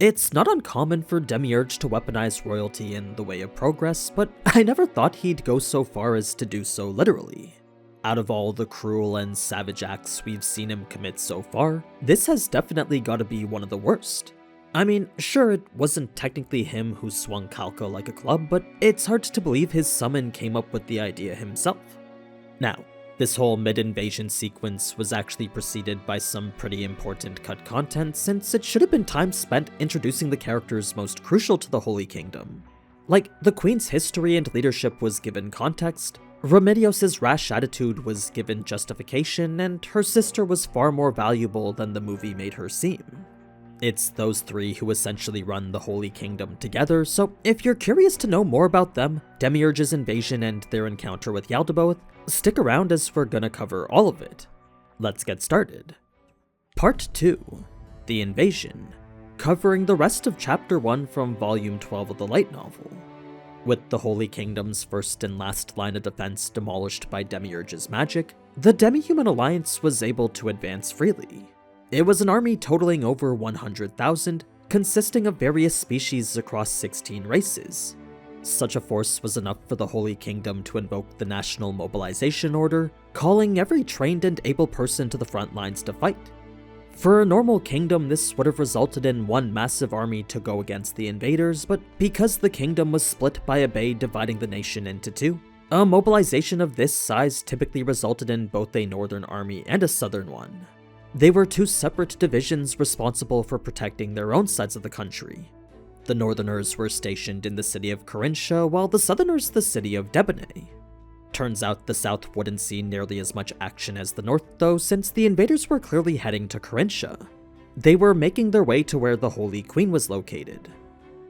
It's not uncommon for Demiurge to weaponize royalty in the way of progress, but I never thought he'd go so far as to do so literally. Out of all the cruel and savage acts we've seen him commit so far, this has definitely gotta be one of the worst. I mean, sure, it wasn't technically him who swung Calca like a club, but it's hard to believe his summon came up with the idea himself. Now, this whole mid-invasion sequence was actually preceded by some pretty important cut content, since it should have been time spent introducing the characters most crucial to the Holy Kingdom. Like, the Queen's history and leadership was given context, Remedios' rash attitude was given justification, and her sister was far more valuable than the movie made her seem. It's those three who essentially run the Holy Kingdom together, so if you're curious to know more about them, Demiurge's invasion and their encounter with Yaldabaoth, stick around as we're gonna cover all of it. Let's get started. Part 2. The Invasion, covering the rest of Chapter 1 from Volume 12 of the light novel. With the Holy Kingdom's first and last line of defense demolished by Demiurge's magic, the Demi-Human Alliance was able to advance freely. It was an army totaling over 100,000, consisting of various species across 16 races. Such a force was enough for the Holy Kingdom to invoke the National Mobilization Order, calling every trained and able person to the front lines to fight. For a normal kingdom, this would have resulted in one massive army to go against the invaders, but because the kingdom was split by a bay dividing the nation into two, a mobilization of this size typically resulted in both a northern army and a southern one. They were two separate divisions responsible for protecting their own sides of the country. The northerners were stationed in the city of Carinthia, while the southerners the city of Debonay. Turns out the south wouldn't see nearly as much action as the north though, since the invaders were clearly heading to Carinthia. They were making their way to where the Holy Queen was located.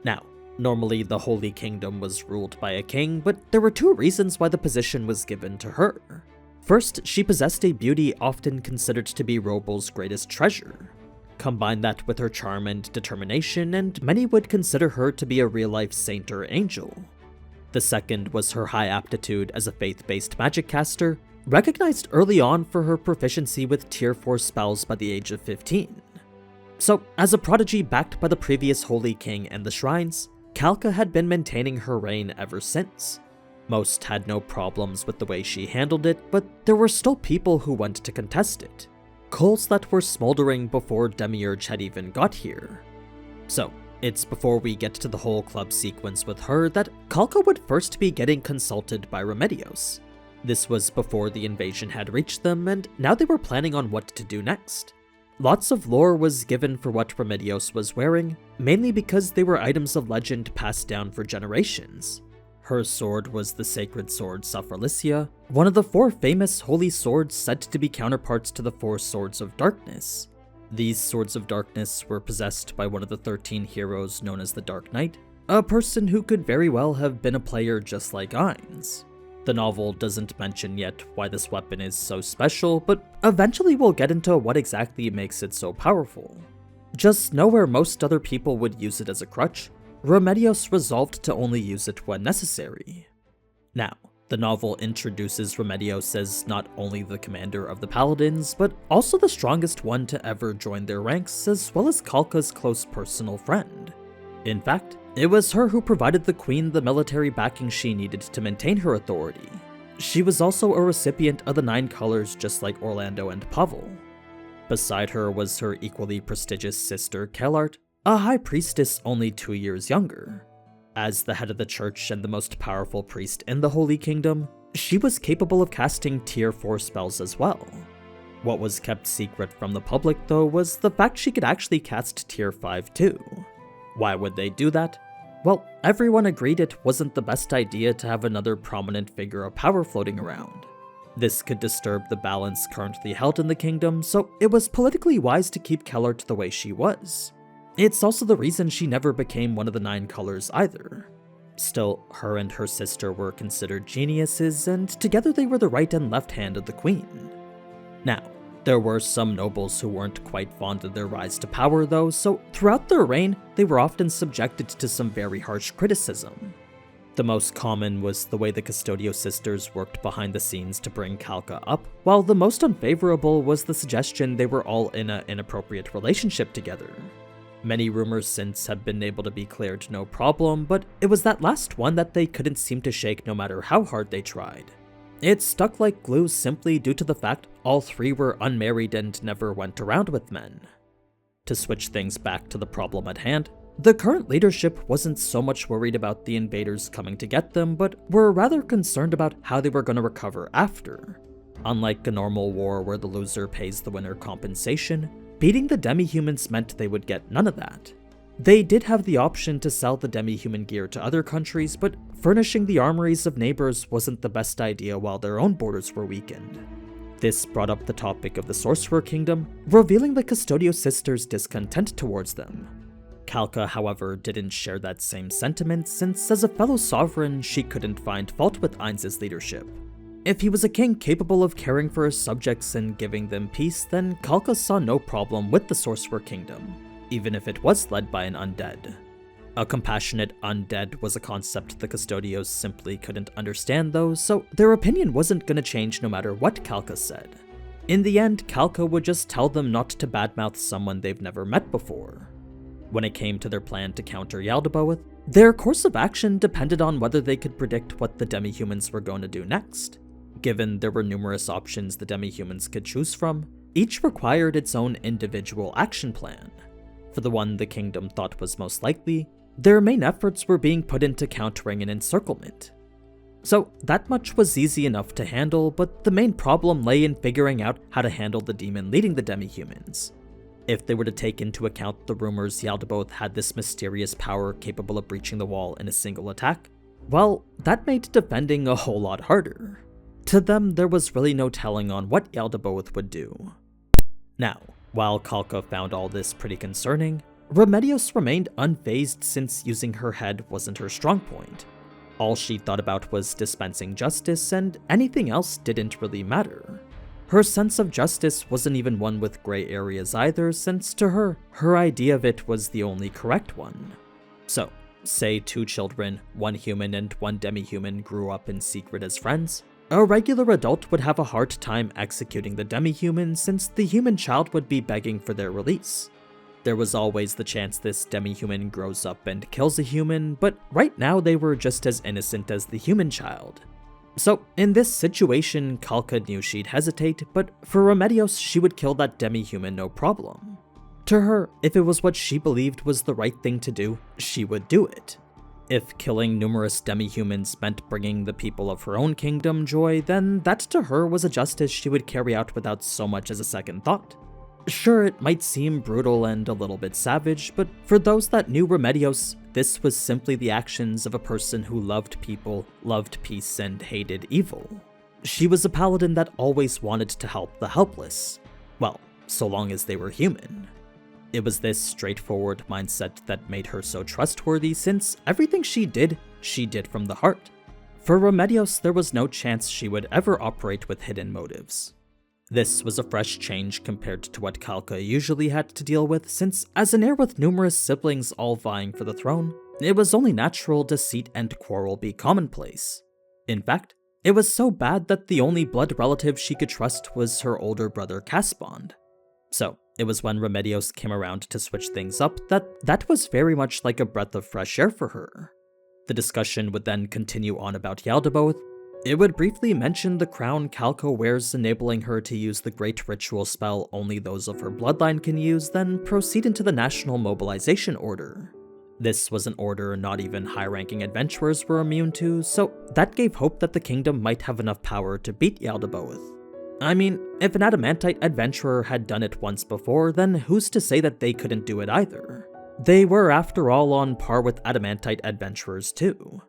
Now, normally the Holy Kingdom was ruled by a king, but there were two reasons why the position was given to her. First, she possessed a beauty often considered to be Robol's greatest treasure. Combine that with her charm and determination, and many would consider her to be a real-life saint or angel. The second was her high aptitude as a faith-based magic caster, recognized early on for her proficiency with tier 4 spells by the age of 15. So, as a prodigy backed by the previous Holy King and the shrines, Calca had been maintaining her reign ever since. Most had no problems with the way she handled it, but there were still people who went to contest it. Coals that were smoldering before Demiurge had even got here. So, it's before we get to the whole club sequence with her that Calca would first be getting consulted by Remedios. This was before the invasion had reached them, and now they were planning on what to do next. Lots of lore was given for what Remedios was wearing, mainly because they were items of legend passed down for generations. Her sword was the sacred sword Saphirlicia, one of the 4 famous holy swords said to be counterparts to the 4 swords of darkness. These swords of darkness were possessed by one of the 13 heroes known as the Dark Knight, a person who could very well have been a player just like Ainz. The novel doesn't mention yet why this weapon is so special, but eventually we'll get into what exactly makes it so powerful. Just know where most other people would use it as a crutch, Remedios resolved to only use it when necessary. Now, the novel introduces Remedios as not only the commander of the Paladins, but also the strongest one to ever join their ranks, as well as Calca's close personal friend. In fact, it was her who provided the Queen the military backing she needed to maintain her authority. She was also a recipient of the 9 colors just like Orlando and Pavel. Beside her was her equally prestigious sister Kelart, a high priestess only 2 years younger. As the head of the church and the most powerful priest in the Holy Kingdom, she was capable of casting tier 4 spells as well. What was kept secret from the public though was the fact she could actually cast tier 5 too. Why would they do that? Well, everyone agreed it wasn't the best idea to have another prominent figure of power floating around. This could disturb the balance currently held in the kingdom, so it was politically wise to keep Kelart the way she was. It's also the reason she never became one of the 9 colors either. Still, her and her sister were considered geniuses, and together they were the right and left hand of the queen. Now, there were some nobles who weren't quite fond of their rise to power though, so throughout their reign, they were often subjected to some very harsh criticism. The most common was the way the Custodio sisters worked behind the scenes to bring Calca up, while the most unfavorable was the suggestion they were all in an inappropriate relationship together. Many rumors since have been able to be cleared no problem, but it was that last one that they couldn't seem to shake no matter how hard they tried. It stuck like glue simply due to the fact all three were unmarried and never went around with men. To switch things back to the problem at hand, the current leadership wasn't so much worried about the invaders coming to get them, but were rather concerned about how they were going to recover after. Unlike a normal war where the loser pays the winner compensation, beating the demi-humans meant they would get none of that. They did have the option to sell the demi-human gear to other countries, but furnishing the armories of neighbors wasn't the best idea while their own borders were weakened. This brought up the topic of the Sorcerer Kingdom, revealing the Custodio sisters' discontent towards them. Calca, however, didn't share that same sentiment, since as a fellow sovereign, she couldn't find fault with Ainz's leadership. If he was a king capable of caring for his subjects and giving them peace, then Calca saw no problem with the Sorcerer Kingdom, even if it was led by an undead. A compassionate undead was a concept the Custodios simply couldn't understand though, so their opinion wasn't gonna change no matter what Calca said. In the end, Calca would just tell them not to badmouth someone they've never met before. When it came to their plan to counter Yaldabaoth, their course of action depended on whether they could predict what the demi-humans were going to do next. Given there were numerous options the demi-humans could choose from, each required its own individual action plan. For the one the kingdom thought was most likely, their main efforts were being put into countering an encirclement. So that much was easy enough to handle, but the main problem lay in figuring out how to handle the demon leading the demi-humans. If they were to take into account the rumors Yaldabaoth had this mysterious power capable of breaching the wall in a single attack, well, that made defending a whole lot harder. To them, there was really no telling on what Yaldabaoth would do. Now, while Calca found all this pretty concerning, Remedios remained unfazed since using her head wasn't her strong point. All she thought about was dispensing justice, and anything else didn't really matter. Her sense of justice wasn't even one with gray areas either, since to her, her idea of it was the only correct one. So, say two children, one human and one demi-human, grew up in secret as friends. A regular adult would have a hard time executing the demi-human since the human child would be begging for their release. There was always the chance this demi-human grows up and kills a human, but right now they were just as innocent as the human child. So, in this situation, Calca knew she'd hesitate, but for Remedios, she would kill that demi-human no problem. To her, if it was what she believed was the right thing to do, she would do it. If killing numerous demi-humans meant bringing the people of her own kingdom joy, then that to her was a justice she would carry out without so much as a second thought. Sure, it might seem brutal and a little bit savage, but for those that knew Remedios, this was simply the actions of a person who loved people, loved peace, and hated evil. She was a paladin that always wanted to help the helpless. Well, so long as they were human. It was this straightforward mindset that made her so trustworthy, since everything she did from the heart. For Remedios, there was no chance she would ever operate with hidden motives. This was a fresh change compared to what Calca usually had to deal with, since as an heir with numerous siblings all vying for the throne, it was only natural deceit and quarrel be commonplace. In fact, it was so bad that the only blood relative she could trust was her older brother Caspond. So, it was when Remedios came around to switch things up that was very much like a breath of fresh air for her. The discussion would then continue on about Yaldabaoth. It would briefly mention the crown Calca wears, enabling her to use the great ritual spell only those of her bloodline can use, then proceed into the National Mobilization Order. This was an order not even high-ranking adventurers were immune to, so that gave hope that the kingdom might have enough power to beat Yaldabaoth. I mean, if an adamantite adventurer had done it once before, then who's to say that they couldn't do it either? They were, after all, on par with adamantite adventurers too.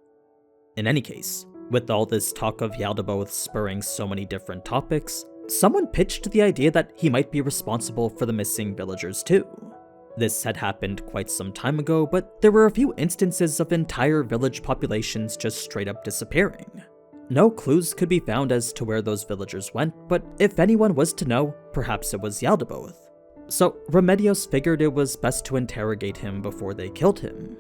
In any case, with all this talk of Yaldabaoth spurring so many different topics, someone pitched the idea that he might be responsible for the missing villagers too. This had happened quite some time ago, but there were a few instances of entire village populations just straight up disappearing. No clues could be found as to where those villagers went, but if anyone was to know, perhaps it was Yaldabaoth. So Remedios figured it was best to interrogate him before they killed him.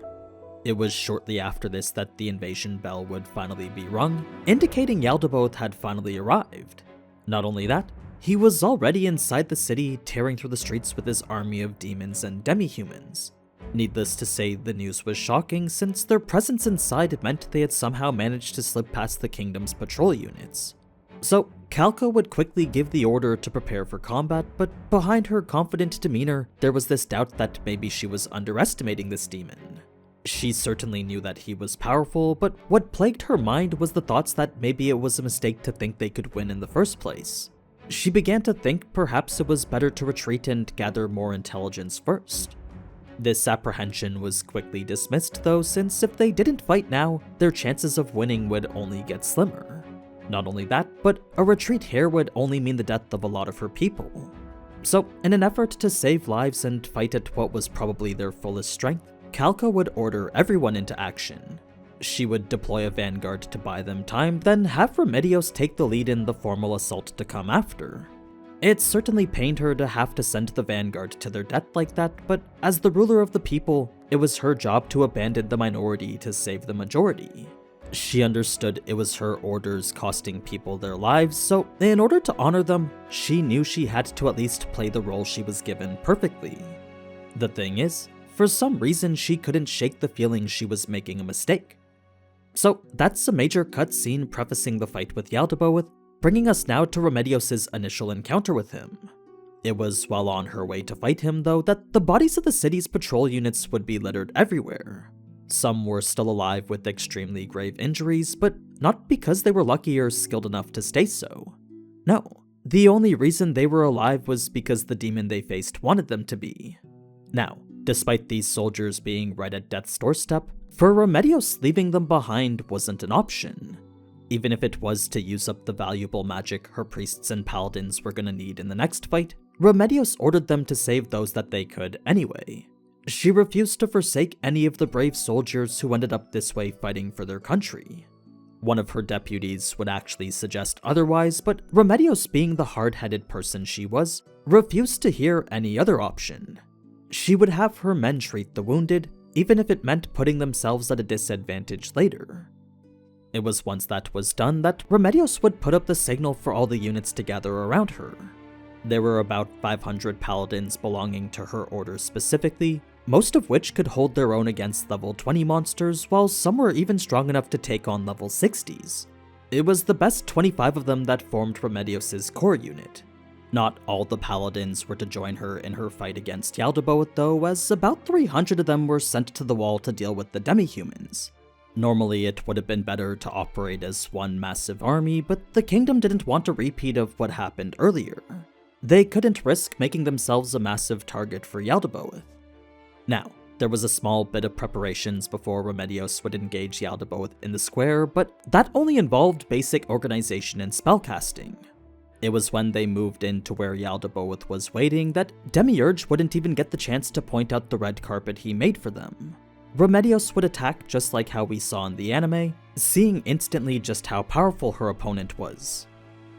It was shortly after this that the invasion bell would finally be rung, indicating Yaldabaoth had finally arrived. Not only that, he was already inside the city, tearing through the streets with his army of demons and demi-humans. Needless to say, the news was shocking since their presence inside meant they had somehow managed to slip past the kingdom's patrol units. So, Calca would quickly give the order to prepare for combat, but behind her confident demeanor, there was this doubt that maybe she was underestimating this demon. She certainly knew that he was powerful, but what plagued her mind was the thoughts that maybe it was a mistake to think they could win in the first place. She began to think perhaps it was better to retreat and gather more intelligence first. This apprehension was quickly dismissed though, since if they didn't fight now, their chances of winning would only get slimmer. Not only that, but a retreat here would only mean the death of a lot of her people. So, in an effort to save lives and fight at what was probably their fullest strength, Calca would order everyone into action. She would deploy a vanguard to buy them time, then have Remedios take the lead in the formal assault to come after. It certainly pained her to have to send the vanguard to their death like that, but as the ruler of the people, it was her job to abandon the minority to save the majority. She understood it was her orders costing people their lives, so in order to honor them, she knew she had to at least play the role she was given perfectly. The thing is, for some reason she couldn't shake the feeling she was making a mistake. So that's a major cutscene prefacing the fight with Yaldabaoth, bringing us now to Remedios' initial encounter with him. It was while on her way to fight him though that the bodies of the city's patrol units would be littered everywhere. Some were still alive with extremely grave injuries, but not because they were lucky or skilled enough to stay so. No, the only reason they were alive was because the demon they faced wanted them to be. Now, despite these soldiers being right at death's doorstep, for Remedios leaving them behind wasn't an option. Even if it was to use up the valuable magic her priests and paladins were gonna need in the next fight, Remedios ordered them to save those that they could anyway. She refused to forsake any of the brave soldiers who ended up this way fighting for their country. One of her deputies would actually suggest otherwise, but Remedios, being the hard-headed person she was, refused to hear any other option. She would have her men treat the wounded, even if it meant putting themselves at a disadvantage later. It was once that was done that Remedios would put up the signal for all the units to gather around her. There were about 500 paladins belonging to her order specifically, most of which could hold their own against level 20 monsters, while some were even strong enough to take on level 60s. It was the best 25 of them that formed Remedios' core unit. Not all the paladins were to join her in her fight against Yaldabaoth though, as about 300 of them were sent to the wall to deal with the demi-humans. Normally it would have been better to operate as one massive army, but the kingdom didn't want a repeat of what happened earlier. They couldn't risk making themselves a massive target for Yaldabaoth. Now, there was a small bit of preparations before Remedios would engage Yaldabaoth in the square, but that only involved basic organization and spellcasting. It was when they moved into where Yaldabaoth was waiting that Demiurge wouldn't even get the chance to point out the red carpet he made for them. Remedios would attack just like how we saw in the anime, seeing instantly just how powerful her opponent was.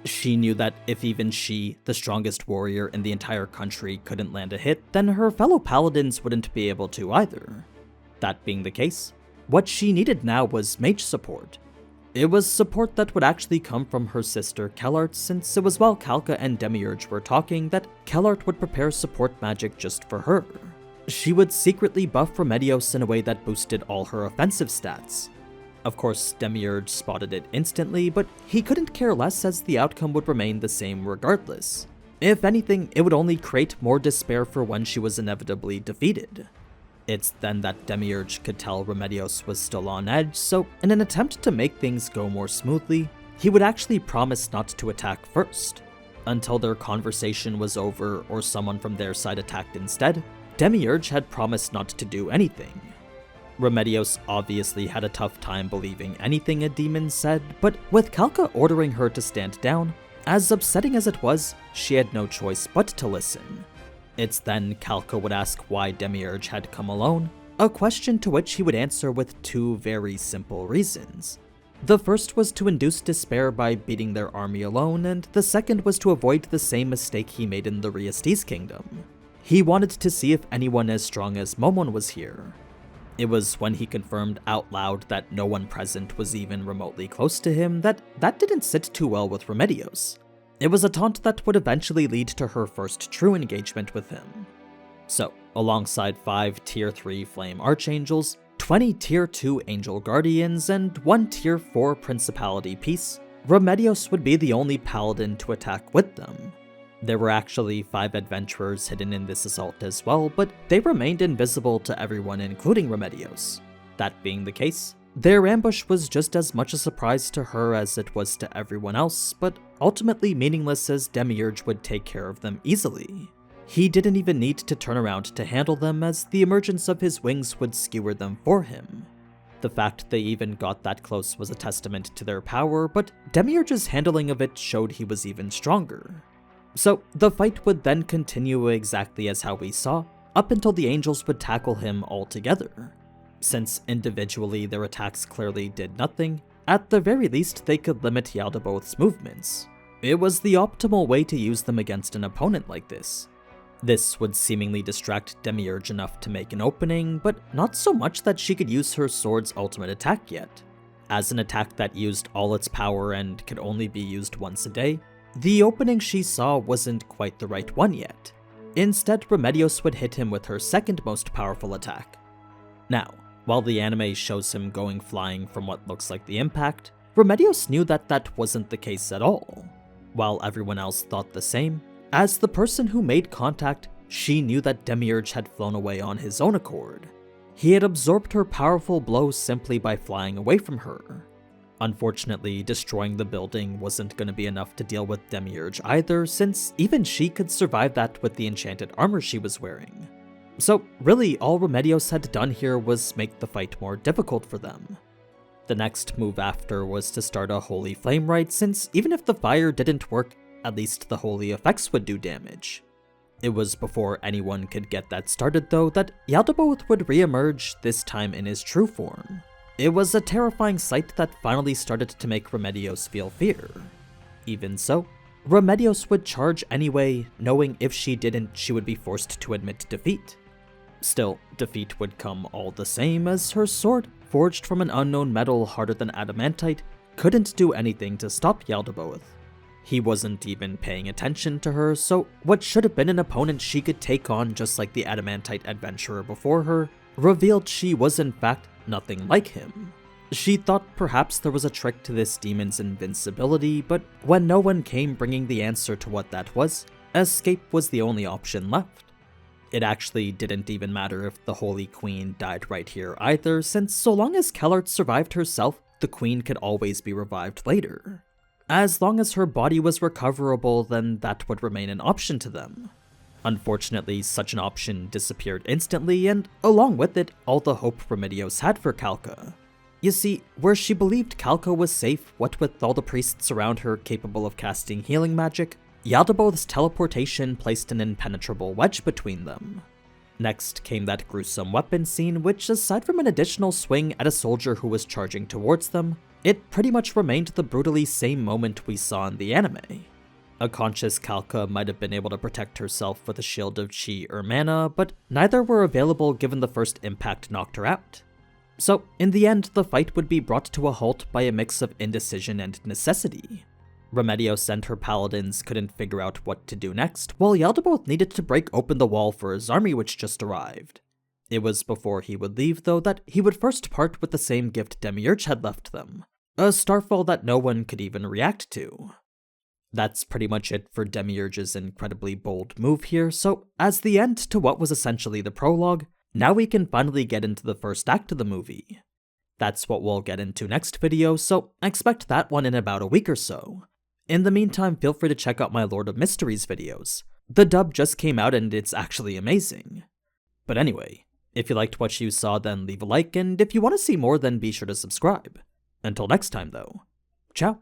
She knew that if even she, the strongest warrior in the entire country, couldn't land a hit, then her fellow paladins wouldn't be able to either. That being the case, what she needed now was mage support. It was support that would actually come from her sister Kellart, since it was while Calca and Demiurge were talking that Kellart would prepare support magic just for her. She would secretly buff Remedios in a way that boosted all her offensive stats. Of course, Demiurge spotted it instantly, but he couldn't care less as the outcome would remain the same regardless. If anything, it would only create more despair for when she was inevitably defeated. It's then that Demiurge could tell Remedios was still on edge, so in an attempt to make things go more smoothly, he would actually promise not to attack first. Until their conversation was over or someone from their side attacked instead, Demiurge had promised not to do anything. Remedios obviously had a tough time believing anything a demon said, but with Calca ordering her to stand down, as upsetting as it was, she had no choice but to listen. It's then Calca would ask why Demiurge had come alone, a question to which he would answer with two very simple reasons. The first was to induce despair by beating their army alone, and the second was to avoid the same mistake he made in the Riestes kingdom. He wanted to see if anyone as strong as Momon was here. It was when he confirmed out loud that no one present was even remotely close to him that didn't sit too well with Remedios. It was a taunt that would eventually lead to her first true engagement with him. So, alongside 5 Tier 3 Flame Archangels, 20 Tier 2 Angel Guardians, and 1 Tier 4 Principality piece, Remedios would be the only paladin to attack with them. There were actually 5 adventurers hidden in this assault as well, but they remained invisible to everyone including Remedios. That being the case, their ambush was just as much a surprise to her as it was to everyone else, but ultimately meaningless as Demiurge would take care of them easily. He didn't even need to turn around to handle them, as the emergence of his wings would skewer them for him. The fact they even got that close was a testament to their power, but Demiurge's handling of it showed he was even stronger. So the fight would then continue exactly as how we saw, up until the angels would tackle him all together. Since individually their attacks clearly did nothing, at the very least they could limit Yaldabaoth's movements. It was the optimal way to use them against an opponent like this. This would seemingly distract Demiurge enough to make an opening, but not so much that she could use her sword's ultimate attack yet. As an attack that used all its power and could only be used once a day, the opening she saw wasn't quite the right one yet. Instead, Remedios would hit him with her second most powerful attack. Now, while the anime shows him going flying from what looks like the impact, Remedios knew that that wasn't the case at all. While everyone else thought the same, as the person who made contact, she knew that Demiurge had flown away on his own accord. He had absorbed her powerful blow simply by flying away from her. Unfortunately, destroying the building wasn't going to be enough to deal with Demiurge either, since even she could survive that with the enchanted armor she was wearing. So really, all Remedios had done here was make the fight more difficult for them. The next move after was to start a holy flame rite, since even if the fire didn't work, at least the holy effects would do damage. It was before anyone could get that started though that Yaldabaoth would re-emerge, this time in his true form. It was a terrifying sight that finally started to make Remedios feel fear. Even so, Remedios would charge anyway, knowing if she didn't, she would be forced to admit defeat. Still, defeat would come all the same, as her sword, forged from an unknown metal harder than adamantite, couldn't do anything to stop Yaldabaoth. He wasn't even paying attention to her, so what should have been an opponent she could take on just like the adamantite adventurer before her, revealed she was in fact nothing like him. She thought perhaps there was a trick to this demon's invincibility, but when no one came bringing the answer to what that was, escape was the only option left. It actually didn't even matter if the Holy Queen died right here either, since so long as Kellert survived herself, the Queen could always be revived later. As long as her body was recoverable, then that would remain an option to them. Unfortunately, such an option disappeared instantly, and along with it, all the hope Remedios had for Calca. You see, where she believed Calca was safe, what with all the priests around her capable of casting healing magic, Yaldabaoth's teleportation placed an impenetrable wedge between them. Next came that gruesome weapon scene, which aside from an additional swing at a soldier who was charging towards them, it pretty much remained the brutally same moment we saw in the anime. A conscious Calca might have been able to protect herself with a shield of chi or mana, but neither were available given the first impact knocked her out. So in the end, the fight would be brought to a halt by a mix of indecision and necessity. Remedios and her paladins couldn't figure out what to do next, while Yaldabaoth needed to break open the wall for his army which just arrived. It was before he would leave though that he would first part with the same gift Demiurge had left them, a starfall that no one could even react to. That's pretty much it for Demiurge's incredibly bold move here, so as the end to what was essentially the prologue, now we can finally get into the first act of the movie. That's what we'll get into next video, so expect that one in about a week or so. In the meantime, feel free to check out my Lord of Mysteries videos. The dub just came out and it's actually amazing. But anyway, if you liked what you saw then leave a like, and if you want to see more then be sure to subscribe. Until next time though, ciao.